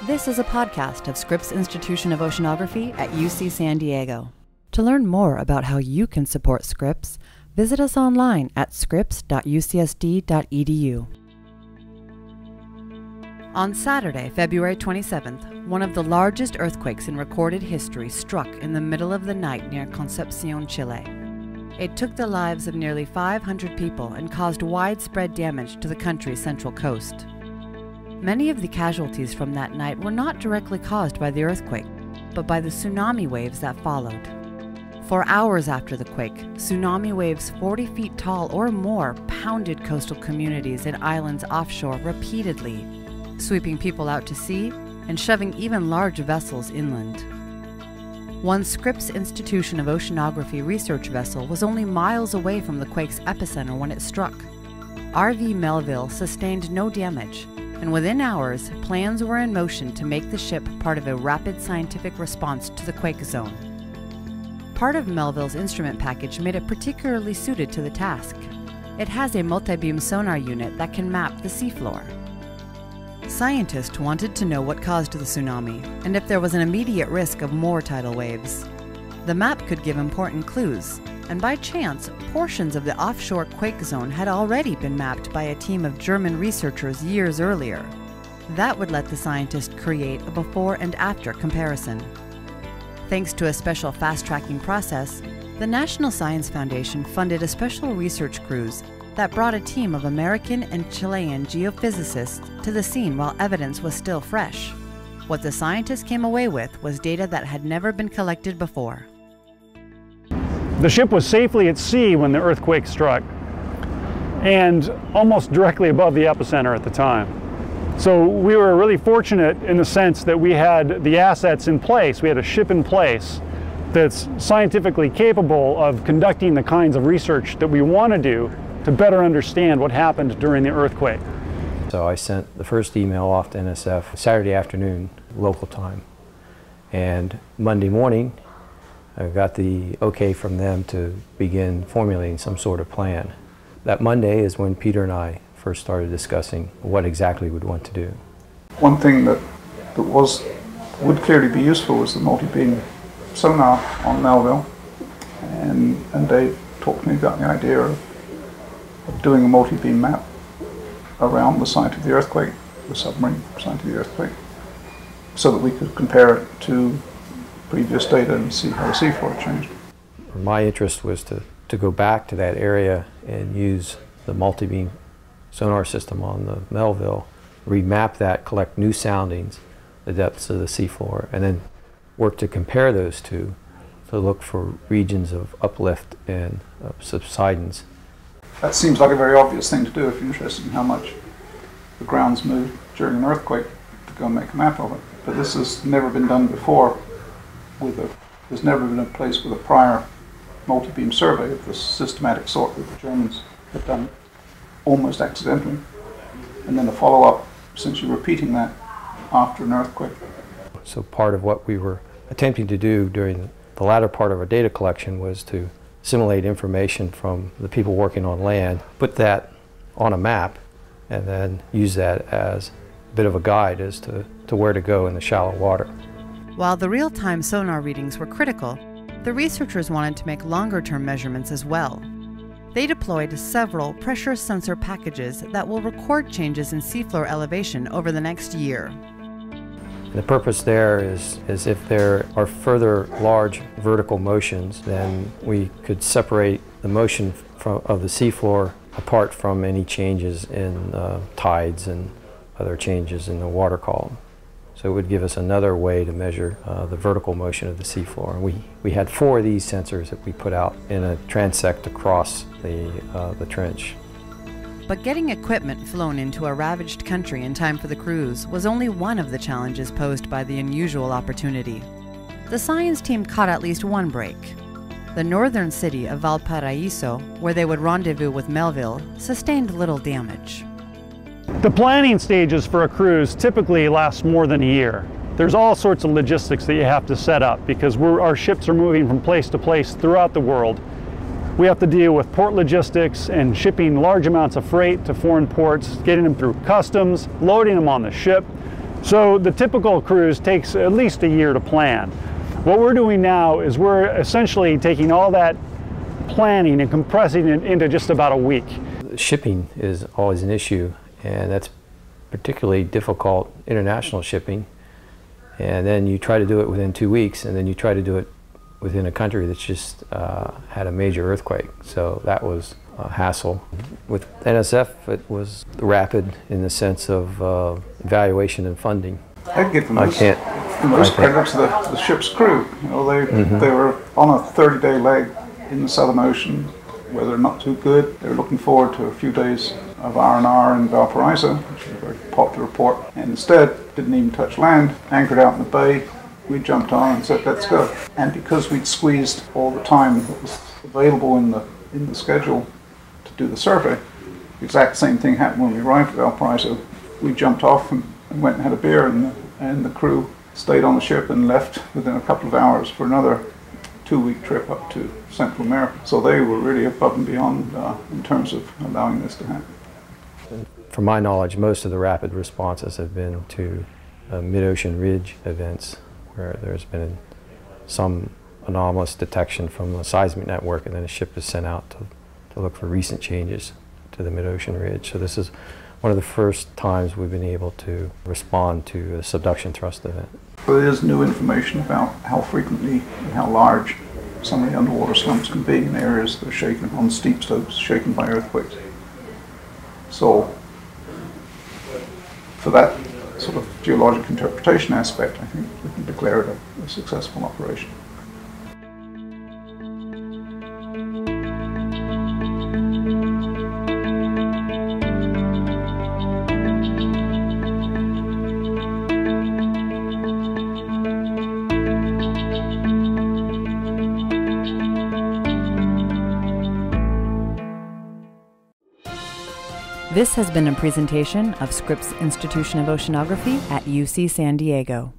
This is a podcast of Scripps Institution of Oceanography at UC San Diego. To learn more about how you can support Scripps, visit us online at scripps.ucsd.edu. On Saturday, February 27th, one of the largest earthquakes in recorded history struck in the middle of the night near Concepcion, Chile. It took the lives of nearly 500 people and caused widespread damage to the country's central coast. Many of the casualties from that night were not directly caused by the earthquake, but by the tsunami waves that followed. For hours after the quake, tsunami waves 40 feet tall or more pounded coastal communities and islands offshore repeatedly, sweeping people out to sea and shoving even large vessels inland. One Scripps Institution of Oceanography research vessel was only miles away from the quake's epicenter when it struck. RV Melville sustained no damage, and within hours, plans were in motion to make the ship part of a rapid scientific response to the quake zone. Part of Melville's instrument package made it particularly suited to the task. It has a multi-beam sonar unit that can map the seafloor. Scientists wanted to know what caused the tsunami and if there was an immediate risk of more tidal waves. The map could give important clues, and by chance, portions of the offshore quake zone had already been mapped by a team of German researchers years earlier. That would let the scientists create a before and after comparison. Thanks to a special fast-tracking process, the National Science Foundation funded a special research cruise that brought a team of American and Chilean geophysicists to the scene while evidence was still fresh. What the scientists came away with was data that had never been collected before. The ship was safely at sea when the earthquake struck, and almost directly above the epicenter at the time. So we were really fortunate in the sense that we had the assets in place. We had a ship in place that's scientifically capable of conducting the kinds of research that we want to do to better understand what happened during the earthquake. So I sent the first email off to NSF Saturday afternoon, local time. And Monday morning, I got the okay from them to begin formulating some sort of plan. That Monday is when Peter and I first started discussing what exactly we'd want to do. One thing that would clearly be useful was the multi-beam sonar on Melville, and they talked to me about the idea of doing a multi-beam map around the site of the earthquake, the submarine site of the earthquake, so that we could compare it to previous data and see how the seafloor changed. My interest was to go back to that area and use the multi-beam sonar system on the Melville, remap that, collect new soundings, the depths of the seafloor, and then work to compare those two to look for regions of uplift and subsidence. That seems like a very obvious thing to do if you're interested in how much the ground's moved during an earthquake, to go and make a map of it. But this has never been done before. There's never been a place with a prior multi-beam survey of the systematic sort that the Germans had done almost accidentally, and then a follow-up essentially repeating that after an earthquake. So part of what we were attempting to do during the latter part of our data collection was to simulate information from the people working on land, put that on a map, and then use that as a bit of a guide as to where to go in the shallow water. While the real-time sonar readings were critical, the researchers wanted to make longer-term measurements as well. They deployed several pressure sensor packages that will record changes in seafloor elevation over the next year. The purpose there is if there are further large vertical motions, then we could separate the motion of the seafloor apart from any changes in tides and other changes in the water column. So it would give us another way to measure the vertical motion of the seafloor. And we had 4 of these sensors that we put out in a transect across the trench. But getting equipment flown into a ravaged country in time for the cruise was only one of the challenges posed by the unusual opportunity. The science team caught at least one break. The northern city of Valparaiso, where they would rendezvous with Melville, sustained little damage. The planning stages for a cruise typically last more than a year. There's all sorts of logistics that you have to set up because our ships are moving from place to place throughout the world. We have to deal with port logistics and shipping large amounts of freight to foreign ports, getting them through customs, loading them on the ship, So the typical cruise takes at least a year to plan. What we're doing now is we're essentially taking all that planning and compressing it into just about a week. Shipping is always an issue, and that's particularly difficult, international shipping. And then you try to do it within 2 weeks, and then you try to do it within a country that's just had a major earthquake. So that was a hassle. With NSF, it was rapid in the sense of evaluation and funding. I'd give them most credit to the ship's crew. You know, they were on a 30-day leg in the Southern Ocean, where they're not too good. They were looking forward to a few days of R&R in Valparaiso, which is a very popular port, and instead didn't even touch land, anchored out in the bay. We jumped on and said, let's go. And because we'd squeezed all the time that was available in the schedule to do the survey, the exact same thing happened when we arrived at Valparaiso. We jumped off and went and had a beer, and the crew stayed on the ship and left within a couple of hours for another 2-week trip up to Central America. So they were really above and beyond in terms of allowing this to happen. From my knowledge, most of the rapid responses have been to mid-ocean ridge events, where there's been some anomalous detection from the seismic network, and then a ship is sent out to look for recent changes to the mid-ocean ridge. So this is one of the first times we've been able to respond to a subduction thrust event. There is new information about how frequently and how large some of the underwater slumps can be in areas that are shaken, on steep slopes, shaken by earthquakes. So for that sort of geologic interpretation aspect, I think we can declare it a successful operation. This has been a presentation of Scripps Institution of Oceanography at UC San Diego.